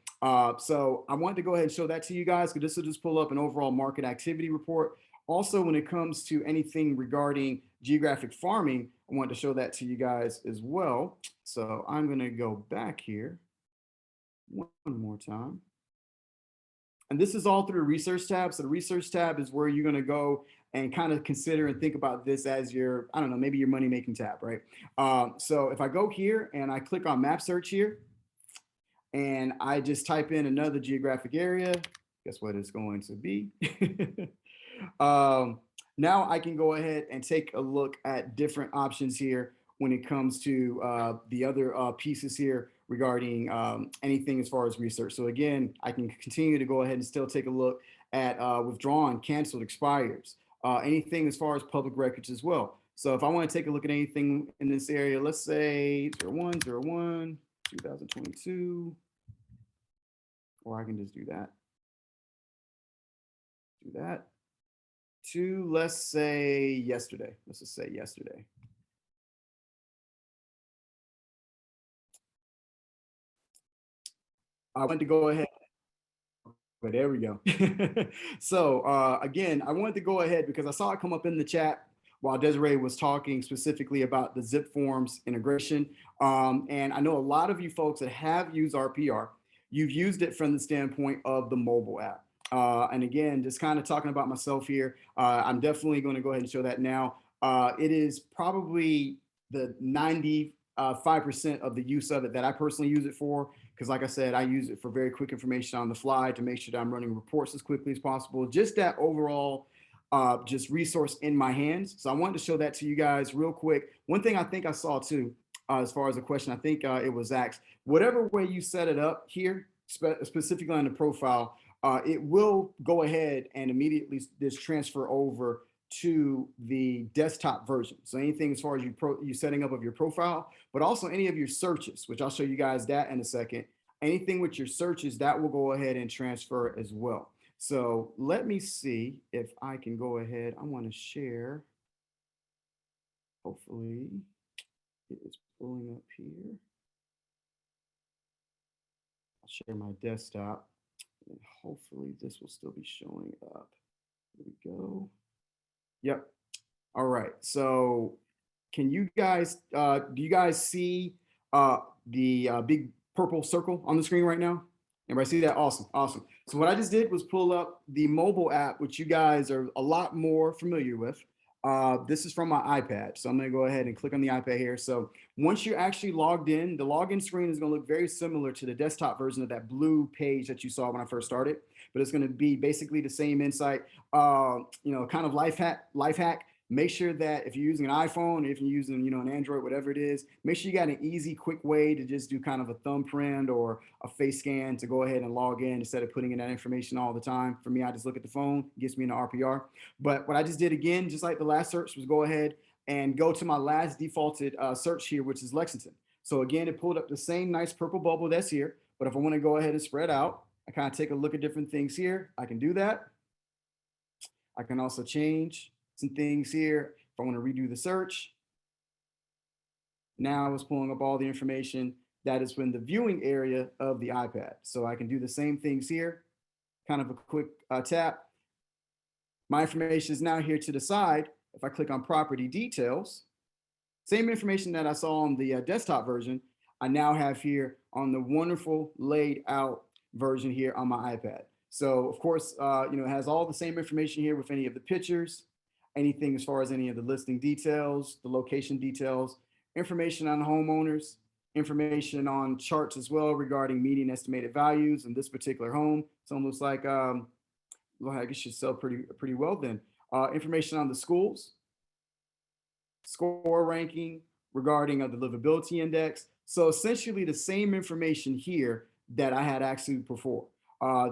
So I wanted to go ahead and show that to you guys, because this will just pull up an overall market activity report. Also, when it comes to anything regarding geographic farming, I wanted to show that to you guys as well. So I'm going to go back here one more time. And this is all through the research tab. So the research tab is where you're going to go and kind of consider and think about this as your, I don't know, maybe your money making tab, right? So if I go here and I click on map search here, and I just type in another geographic area, guess what it's going to be? Now I can go ahead and take a look at different options here when it comes to the other pieces here regarding anything as far as research. So again, I can continue to go ahead and still take a look at withdrawn, canceled, expires, anything as far as public records as well. So if I want to take a look at anything in this area, let's say 01/01, 2022, or I can just do that. Do that to, let's say, yesterday. Let's just say yesterday. I want to go ahead. But there we go. So again, I wanted to go ahead because I saw it come up in the chat while Desiree was talking specifically about the zip forms integration. And I know a lot of you folks that have used RPR, you've used it from the standpoint of the mobile app. And again, just kind of talking about myself here, I'm definitely going to go ahead and show that now. It is probably the 95% of the use of it that I personally use it for. Because like I said, I use it for very quick information on the fly to make sure that I'm running reports as quickly as possible. Just that overall just resource in my hands. So I wanted to show that to you guys real quick. One thing I think I saw too, as far as a question, I think it was asked, whatever way you set it up here, specifically on the profile, it will go ahead and immediately just transfer over to the desktop version. So anything as far as you setting up of your profile, but also any of your searches, which I'll show you guys that in a second. Anything with your searches, that will go ahead and transfer as well. So let me see if I can go ahead. I want to share. Hopefully it is pulling up here. I'll share my desktop and hopefully this will still be showing up. Here we go. Yep. All right. So can you guys, do you guys see the big purple circle on the screen right now? Everybody see that? Awesome. Awesome. So what I just did was pull up the mobile app, which you guys are a lot more familiar with. This is from my iPad. So I'm going to go ahead and click on the iPad here. So once you're actually logged in, the login screen is going to look very similar to the desktop version of that blue page that you saw when I first started, but it's going to be basically the same insight, kind of life hack. Make sure that if you're using an iPhone, if you're using, an Android, whatever it is, make sure you got an easy, quick way to just do kind of a thumbprint or a face scan to go ahead and log in instead of putting in that information all the time. For me, I just look at the phone, gets me into RPR. But what I just did again, just like the last search, was go ahead and go to my last defaulted search here, which is Lexington. So again, it pulled up the same nice purple bubble that's here. But if I want to go ahead and spread out, I kind of take a look at different things here. I can do that. I can also change some things here. If I want to redo the search, now it's pulling up all the information that is in the viewing area of the iPad. So I can do the same things here, kind of a quick tap. My information is now here to the side. If I click on property details, same information that I saw on the desktop version, I now have here on the wonderful laid out version here on my iPad. So of course, it has all the same information here with any of the pictures, anything as far as any of the listing details, the location details, information on homeowners, information on charts as well regarding median estimated values in this particular home. So it looks like I guess it should sell pretty well then. Information on the schools, score ranking regarding the livability index. So essentially the same information here that I had actually before.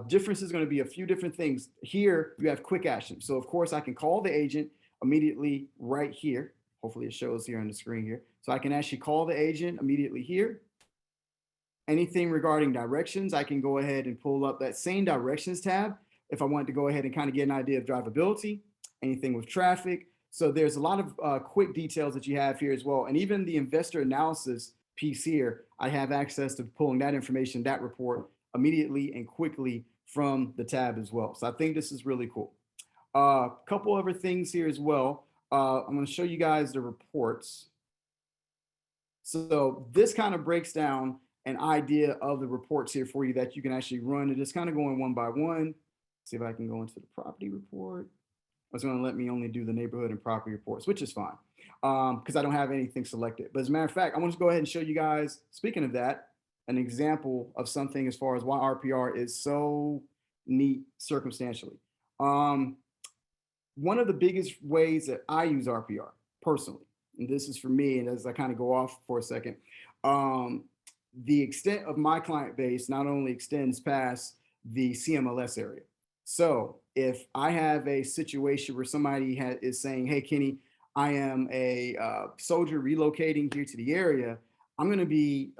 Difference is going to be a few different things. Here you have quick action. So of course I can call the agent immediately right here. Hopefully it shows here on the screen here. So I can actually call the agent immediately here. Anything regarding directions, I can go ahead and pull up that same directions tab if I wanted to go ahead and kind of get an idea of drivability, anything with traffic. So there's a lot of quick details that you have here as well. And even the investor analysis piece here, I have access to pulling that information, that report immediately and quickly from the tab as well. So I think this is really cool. A couple other things here as well. I'm going to show you guys the reports. So this kind of breaks down an idea of the reports here for you that you can actually run and just kind of going one by one. See if I can go into the property report. It's going to let me only do the neighborhood and property reports, which is fine because I don't have anything selected. But as a matter of fact, I want to go ahead and show you guys, speaking of that, an example of something as far as why RPR is so neat circumstantially. One of the biggest ways that I use RPR personally, and this is for me, and as I kind of go off for a second, the extent of my client base not only extends past the CMLS area. So if I have a situation where somebody is saying, hey, Kenny, I am a soldier relocating here to the area, I'm going to be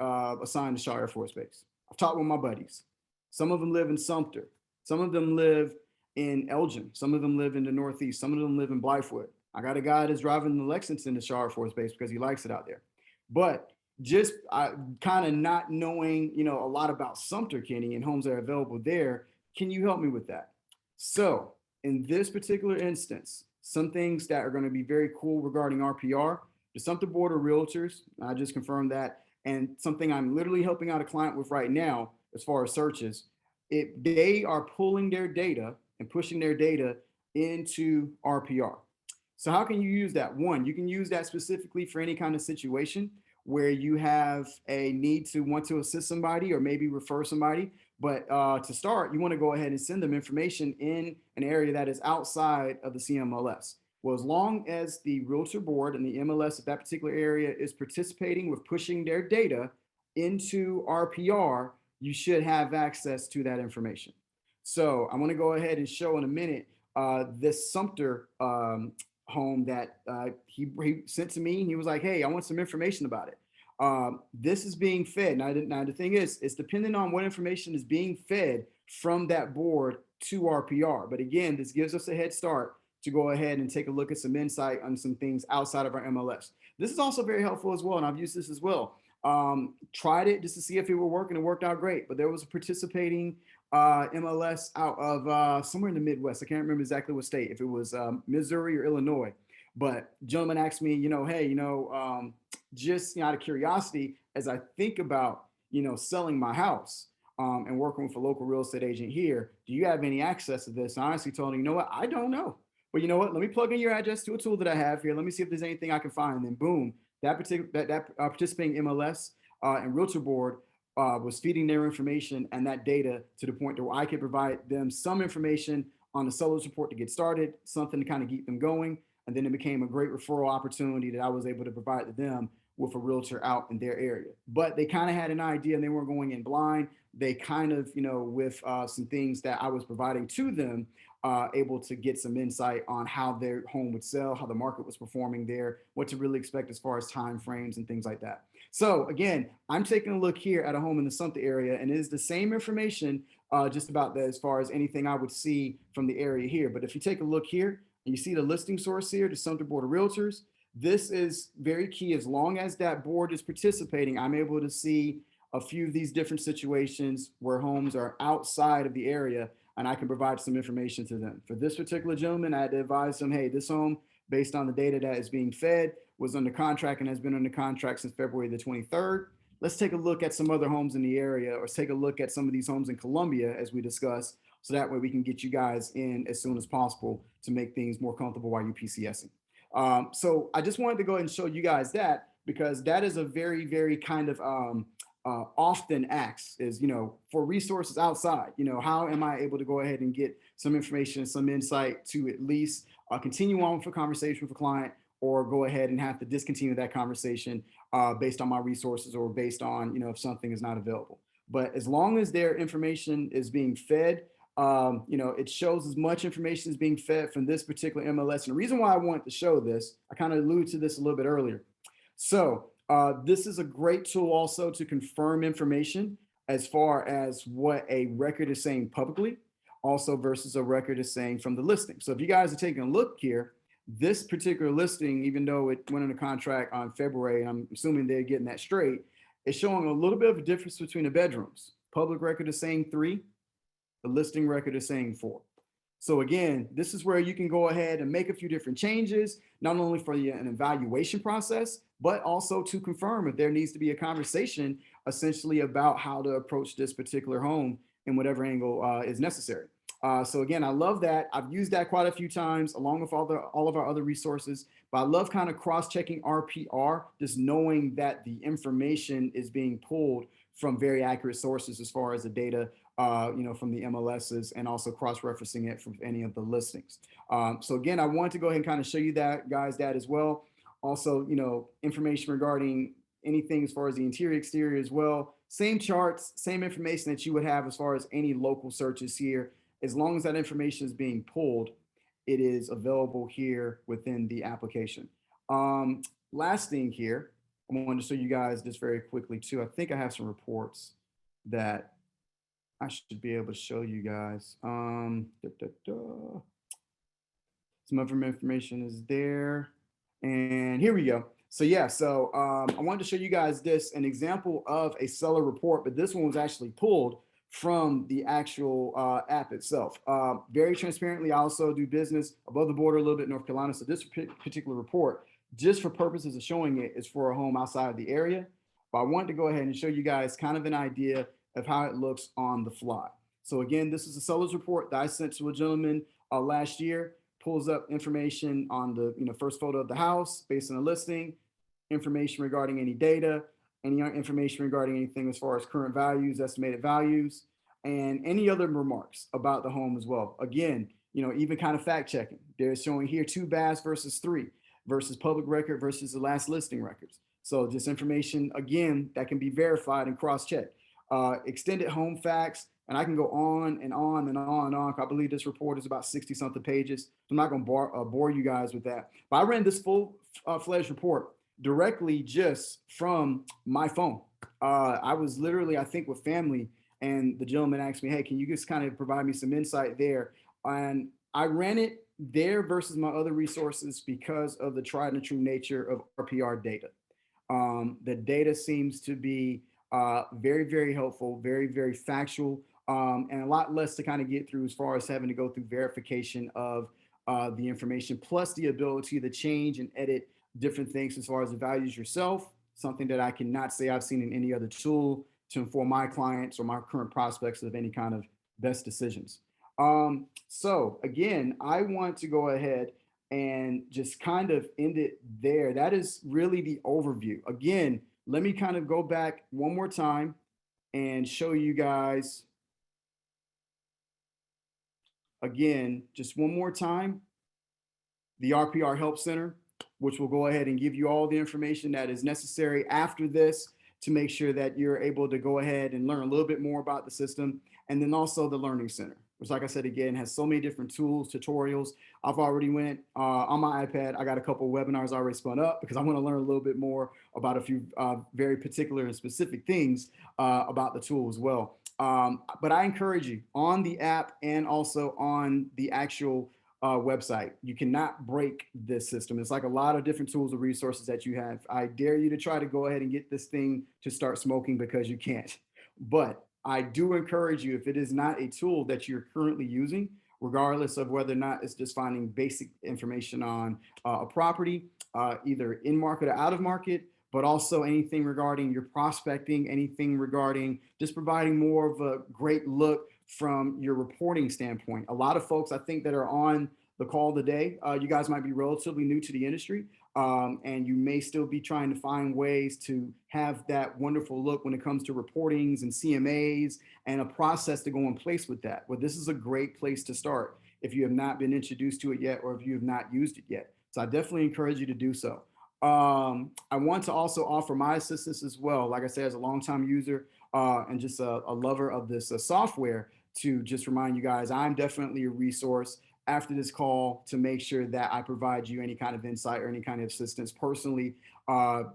assigned to Shaw Air Force Base. I've talked with my buddies. Some of them live in Sumter. Some of them live in Elgin. Some of them live in the Northeast. Some of them live in Blythewood. I got a guy that's driving to Lexington to Shaw Air Force Base because he likes it out there. But just kind of not knowing, a lot about Sumter, Kenny, and homes that are available there, can you help me with that? So in this particular instance, some things that are going to be very cool regarding RPR, the Sumter Board of Realtors, I just confirmed that, and something I'm literally helping out a client with right now as far as searches, they are pulling their data and pushing their data into RPR. So how can you use that? One, you can use that specifically for any kind of situation where you have a need to want to assist somebody or maybe refer somebody. But to start, you want to go ahead and send them information in an area that is outside of the CMLS. Well, as long as the realtor board and the MLS of that particular area is participating with pushing their data into RPR, you should have access to that information. So I want to go ahead and show in a minute this Sumter home that he sent to me. And he was like, hey, I want some information about it. This is being fed. Now the thing is, it's dependent on what information is being fed from that board to RPR. But again, this gives us a head start to go ahead and take a look at some insight on some things outside of our MLS. This is also very helpful as well, and I've used this as well. Tried it just to see if it would work, and it worked out great. But there was a participating MLS out of somewhere in the Midwest. I can't remember exactly what state, if it was Missouri or Illinois. But gentleman asked me, hey, just out of curiosity, as I think about, selling my house and working with a local real estate agent here, do you have any access to this? And I honestly told him, what, I don't know. But you know what? Let me plug in your address to a tool that I have here. Let me see if there's anything I can find. And then boom, that participating MLS and realtor board was feeding their information and that data to the point where I could provide them some information on the seller's report to get started, something to kind of keep them going. And then it became a great referral opportunity that I was able to provide to them with a realtor out in their area. But they kind of had an idea and they weren't going in blind. They kind of, with some things that I was providing to them, able to get some insight on how their home would sell, how the market was performing there, what to really expect as far as time frames and things like that. So again, I'm taking a look here at a home in the Sumter area, and it is the same information just about that as far as anything I would see from the area here. But if you take a look here, and you see the listing source here, the Sumter Board of Realtors, this is very key. As long as that board is participating, I'm able to see a few of these different situations where homes are outside of the area, and I can provide some information to them. For this particular gentleman, I had to advise them, hey, this home, based on the data that is being fed, was under contract and has been under contract since February the 23rd. Let's take a look at some other homes in the area, or take a look at some of these homes in Columbia, as we discussed, so that way we can get you guys in as soon as possible to make things more comfortable while you're PCSing. So I just wanted to go ahead and show you guys that, because that is a very, very kind of often asked is, for resources outside, how am I able to go ahead and get some information, some insight to at least continue on with a conversation with a client, or go ahead and have to discontinue that conversation based on my resources, or based on, if something is not available. But as long as their information is being fed, it shows as much information is being fed from this particular MLS. And the reason why I wanted to show this, I kind of alluded to this a little bit earlier. So this is a great tool also to confirm information as far as what a record is saying publicly, also versus a record is saying from the listing. So if you guys are taking a look here, this particular listing, even though it went into contract on February, and I'm assuming they're getting that straight, it's showing a little bit of a difference between the bedrooms. Public record is saying 3, the listing record is saying 4. So again, this is where you can go ahead and make a few different changes, not only for an evaluation process, but also to confirm if there needs to be a conversation essentially about how to approach this particular home in whatever angle is necessary. So again, I love that. I've used that quite a few times along with all of our other resources, but I love kind of cross-checking RPR, just knowing that the information is being pulled from very accurate sources as far as the data from the MLSs, and also cross-referencing it from any of the listings. So again, I want to go ahead and kind of show you that, guys, that as well. Also, information regarding anything as far as the interior, exterior as well. Same charts, same information that you would have as far as any local searches here. As long as that information is being pulled, it is available here within the application. Last thing here, I wanted to show you guys this very quickly too. I think I have some reports that I should be able to show you guys. Some other information is there. And here we go. So yeah, I wanted to show you guys an example of a seller report, but this one was actually pulled from the actual app itself. Very transparently, I also do business above the border a little bit in North Carolina. So this particular report, just for purposes of showing it, is for a home outside of the area. But I wanted to go ahead and show you guys kind of an idea of how it looks on the fly. So again, this is a seller's report that I sent to a gentleman last year. Pulls up information on the first photo of the house based on the listing, information regarding any data, any information regarding anything as far as current values, estimated values, and any other remarks about the home as well. Again, even kind of fact checking. They're showing here 2 baths versus 3 versus public record versus the last listing records. So just information, again, that can be verified and cross-checked. Extended home facts, and I can go on and on and on and on. I believe this report is about 60 something pages. I'm not going to bore you guys with that. But I ran this full-fledged report directly just from my phone. I was literally, I think, with family, and the gentleman asked me, hey, can you just kind of provide me some insight there? And I ran it there versus my other resources because of the tried and true nature of RPR data. The data seems to be very, very helpful, very, very factual, and a lot less to kind of get through as far as having to go through verification of the information, plus the ability to change and edit different things as far as the values yourself, something that I cannot say I've seen in any other tool to inform my clients or my current prospects of any kind of best decisions. So again, I want to go ahead and just kind of end it there. That is really the overview. Again, let me kind of go back one more time and show you guys again, just one more time, the RPR Help Center, which will go ahead and give you all the information that is necessary after this to make sure that you're able to go ahead and learn a little bit more about the system. And then also the Learning Center, which, like I said, again, has so many different tools, tutorials. I've already went on my iPad. I got a couple of webinars already spun up because I want to learn a little bit more about a few very particular and specific things about the tool as well. But I encourage you on the app and also on the actual website. You cannot break this system. It's like a lot of different tools and resources that you have. I dare you to try to go ahead and get this thing to start smoking because you can't. But I do encourage you, if it is not a tool that you're currently using, regardless of whether or not it's just finding basic information on a property, either in market or out of market, but also anything regarding your prospecting, anything regarding just providing more of a great look from your reporting standpoint. A lot of folks, I think, that are on the call today, you guys might be relatively new to the industry, and you may still be trying to find ways to have that wonderful look when it comes to reportings and CMAs and a process to go in place with that. Well, this is a great place to start if you have not been introduced to it yet or if you have not used it yet. So I definitely encourage you to do so. I want to also offer my assistance as well. Like I said, as a longtime user and just a lover of this software, to just remind you guys, I'm definitely a resource after this call to make sure that I provide you any kind of insight or any kind of assistance. Personally,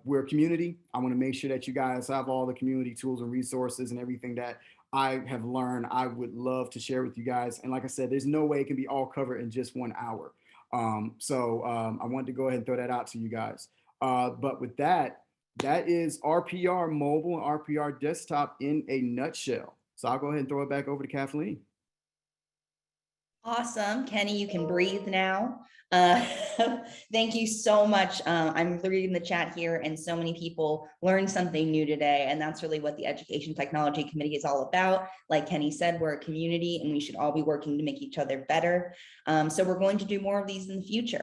we're a community. I want to make sure that you guys have all the community tools and resources and everything that I have learned. I would love to share with you guys. And like I said, there's no way it can be all covered in just 1 hour. I wanted to go ahead and throw that out to you guys. But with that, that is RPR mobile and RPR desktop in a nutshell. So I'll go ahead and throw it back over to Kathleen. Awesome. Kenny, you can breathe now. Thank you so much. I'm reading the chat here and so many people learned something new today. And that's really what the Education Technology Committee is all about. Like Kenny said, we're a community and we should all be working to make each other better. So we're going to do more of these in the future.